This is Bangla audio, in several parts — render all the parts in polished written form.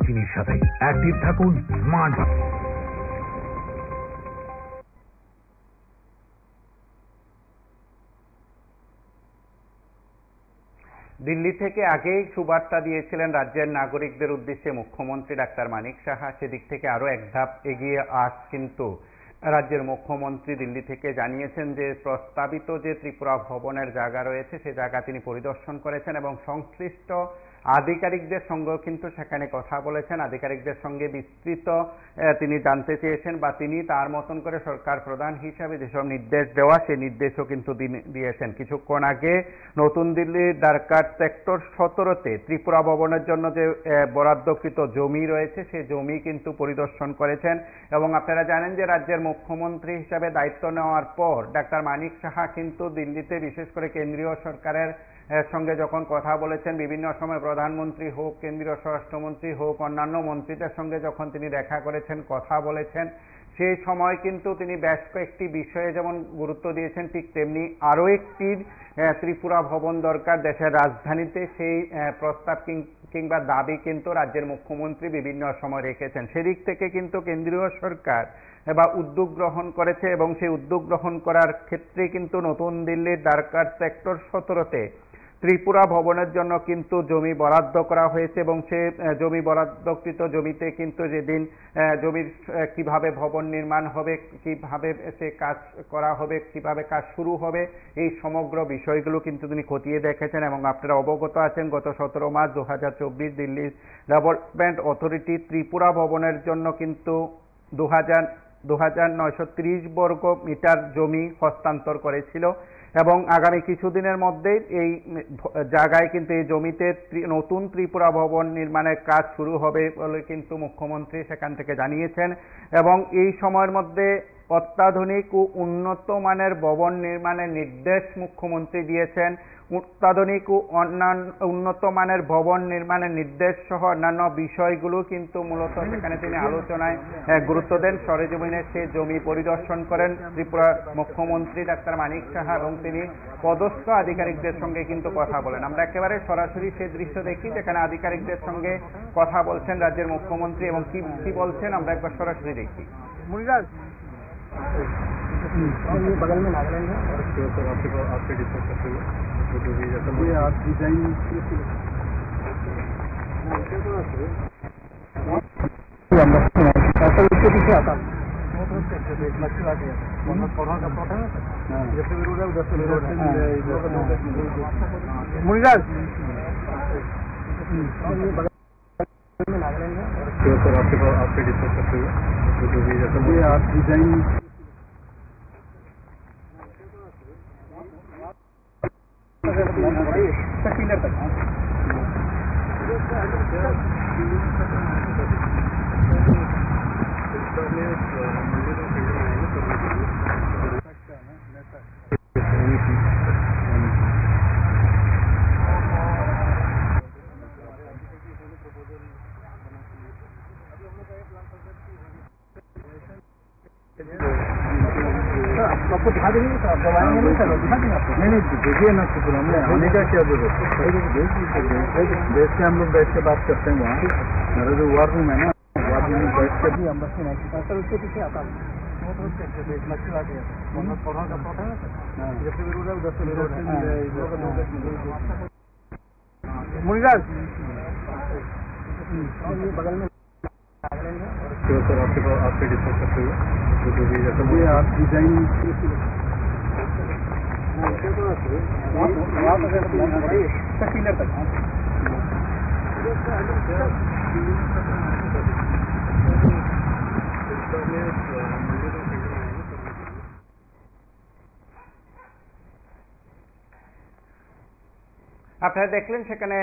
টিভির সাথে অ্যাক্টিভ থাকুন স্মার্ট। দিল্লি থেকে আগেই সুবার্তা দিয়েছিলেন রাজ্যের নাগরিকদের উদ্দেশ্যে মুখ্যমন্ত্রী ডাক্তার মানিক সাহা। সেদিক থেকে আরো এক ধাপ এগিয়ে কিন্তু রাজ্যের মুখ্যমন্ত্রী দিল্লি থেকে জানিয়েছেন যে প্রস্তাবিত যে ত্রিপুরা ভবনের জায়গা রয়েছে সে জায়গা তিনি পরিদর্শন করেছেন এবং সংশ্লিষ্ট আধিকারিকদের সঙ্গেও কিন্তু সেখানে কথা বলেছেন। আধিকারিকদের সঙ্গে বিস্তৃত তিনি জানতে চেয়েছেন বা তিনি তার মতন করে সরকার প্রধান হিসাবে যেসব নির্দেশ দেওয়া সেই নির্দেশও কিন্তু দিয়েছেন। কিছুক্ষণ আগে নতুন দিল্লির দ্বারকা সেক্টর 17-তে ত্রিপুরা ভবনের জন্য যে বরাদ্দকৃত জমি রয়েছে সেই জমি কিন্তু পরিদর্শন করেছেন এবং আপনারা জানেন যে রাজ্যের মুখ্যমন্ত্রী হিসাবে দায়িত্ব নেওয়ার পর ডাক্তার মানিক সাহা কিন্তু দিল্লিতে বিশেষ করে কেন্দ্রীয় সরকারের সঙ্গে যখন কথা বলেছেন, বিভিন্ন সময় প্রধানমন্ত্রী হোক, কেন্দ্রীয় স্বরাষ্ট্রমন্ত্রী হোক, অন্যান্য মন্ত্রীদের সঙ্গে যখন তিনি দেখা করেছেন, কথা বলেছেন, সেই সময় কিন্তু তিনি বেশ কয়েকটি বিষয়ে যেমন গুরুত্ব দিয়েছেন, ঠিক তেমনি আরও একটি ত্রিপুরা ভবন দরকার দেশের রাজধানীতে। সেই প্রস্তাব কিংবা দাবি কিন্তু রাজ্যের মুখ্যমন্ত্রী বিভিন্ন সময় রেখেছেন। সেদিক থেকে কিন্তু কেন্দ্রীয় সরকার বা উদ্যোগ গ্রহণ করেছে এবং সেই উদ্যোগ গ্রহণ করার ক্ষেত্রে কিন্তু নতুন দিল্লির দ্বারকা সেক্টর 17-তে ত্রিপুরা ভবনের জন্য কিন্তু জমি বরাদ্দ করা হয়েছে এবং সে জমি বরাদ্দকৃত জমিতে কিন্তু যেদিন জমির কিভাবে ভবন নির্মাণ হবে, কিভাবে সে কাজ করা হবে, কিভাবে কাজ শুরু হবে, এই সমগ্র বিষয়গুলো কিন্তু তিনি খতিয়ে দেখেছেন এবং আপনারা অবগত আছেন গত 17 মার্চ 2024 দিল্লির ডেভেলপমেন্ট অথরিটি ত্রিপুরা ভবনের জন্য কিন্তু 2930 বর্গ মিটার জমি হস্তান্তর করেছিল এবং আগামী কিছুদিনের মধ্যেই এই জায়গায় কিন্তু এই জমিতে নতুন ত্রিপুরা ভবন নির্মাণের কাজ শুরু হবে বলে কিন্তু মুখ্যমন্ত্রী সেখান থেকে জানিয়েছেন এবং এই সময়ের মধ্যে অত্যাধুনিক ও উন্নত মানের ভবন নির্মাণের নির্দেশ মুখ্যমন্ত্রী দিয়েছেন। অত্যাধুনিক ও উন্নত মানের ভবন নির্মাণের নির্দেশ সহ অন্যান্য বিষয়গুলো কিন্তু মূলত সেখানে তিনি আলোচনায় গুরুত্ব দেন। সরেজমিনে সে জমি পরিদর্শন করেন ত্রিপুরা মুখ্যমন্ত্রী ডাক্তার মানিক সাহা এবং তিনি পদস্থ আধিকারিকদের সঙ্গে কিন্তু কথা বলেন। আমরা একেবারে সরাসরি সেই দৃশ্য দেখি যেখানে আধিকারিকদের সঙ্গে কথা বলছেন রাজ্যের মুখ্যমন্ত্রী এবং কি বলছেন আমরা একবার সরাসরি দেখি। बगल में नागालैंड है और आपसे डिस्कस करते हुए जो भी जैसा ये आप डिजाइन ऐसा उसके पीछे आता मच्छी बात है पौधा का पौधा है जैसे भी रोड है उधर से मुनिराज में नागालैंड है और आपसे डिस्कस करते हुए जो भी जैसा ये आप डिजाइन किलर तक आपको दिखा देंगे तो आप दवाएंगे नहीं सर, दिखा देंगे आपको। नहीं देखिए ना तो हमने आने का क्या जरूरत है, देश के हम लोग बैठ के बात करते हैं। वहाँ मेरा जो वार रूम है ना, वार रूम में बैठ के भी हम बस नहीं सर उसके पीछे आता है मच्छी बात है पौधा का पौधा है जैसे भी रोड है उधर से मुनिराज बगल में आपसे डिस्कस करते हुए जो भी जैसा ये आप डिजाइन किलर तक আপনারা দেখলেন সেখানে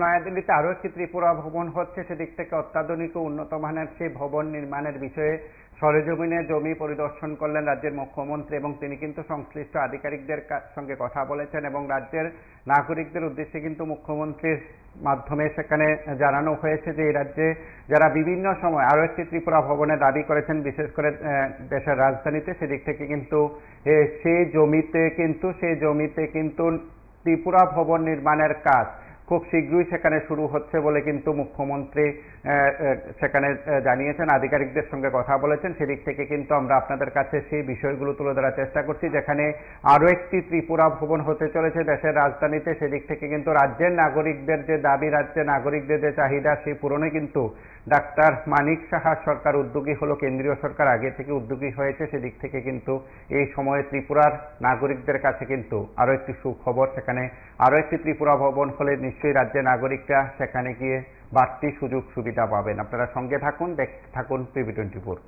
নয়াদিল্লিতে আরো একটি ত্রিপুরা ভবন হচ্ছে। সেদিক থেকে অত্যাধুনিক ও উন্নত মানের সেই ভবন নির্মাণের বিষয়ে সরেজমিনে জমি পরিদর্শন করলেন রাজ্যের মুখ্যমন্ত্রী এবং তিনি কিন্তু সংশ্লিষ্ট আধিকারিকদের সঙ্গে কথা বলেছেন এবং রাজ্যের নাগরিকদের উদ্দেশ্যে কিন্তু মুখ্যমন্ত্রীর মাধ্যমে সেখানে জানানো হয়েছে যে এই রাজ্যে যারা বিভিন্ন সময় আরো একটি ত্রিপুরা ভবনের দাবি করেছেন, বিশেষ করে দেশের রাজধানীতে, সেদিক থেকে কিন্তু সেই জমিতে কিন্তু ত্রিপুরা ভবন নির্মাণের কাজ খুব শীঘ্রই সেখানে শুরু হচ্ছে বলে কিন্তু মুখ্যমন্ত্রী সেখানে জানিয়েছেন, আধিকারিকদের সঙ্গে কথা বলেছেন। সেদিক থেকে কিন্তু আমরা আপনাদের কাছে সেই বিষয়গুলো তুলে ধরার চেষ্টা করছি, যেখানে আরও একটি ত্রিপুরা ভবন হতে চলেছে দেশের রাজধানীতে। সেদিক থেকে কিন্তু রাজ্যের নাগরিকদের যে দাবি, রাজ্যের নাগরিকদের যে চাহিদা, সেই পূরণে কিন্তু ডাক্তার মানিক সাহা সরকার উদ্যোগী হলো, কেন্দ্রীয় সরকার আগে থেকে উদ্যোগী হয়েছে। সেদিক থেকে কিন্তু এই সময়ে ত্রিপুরার নাগরিকদের কাছে কিন্তু আরও একটি সুখবর, সেখানে আরও একটি ত্রিপুরা ভবন হলে নিশ্চয়ই রাজ্যের নাগরিকরা সেখানে গিয়ে বাড়তি সুযোগ সুবিধা পাবেন। আপনারা সঙ্গে থাকুন, দেখতে থাকুন PB24।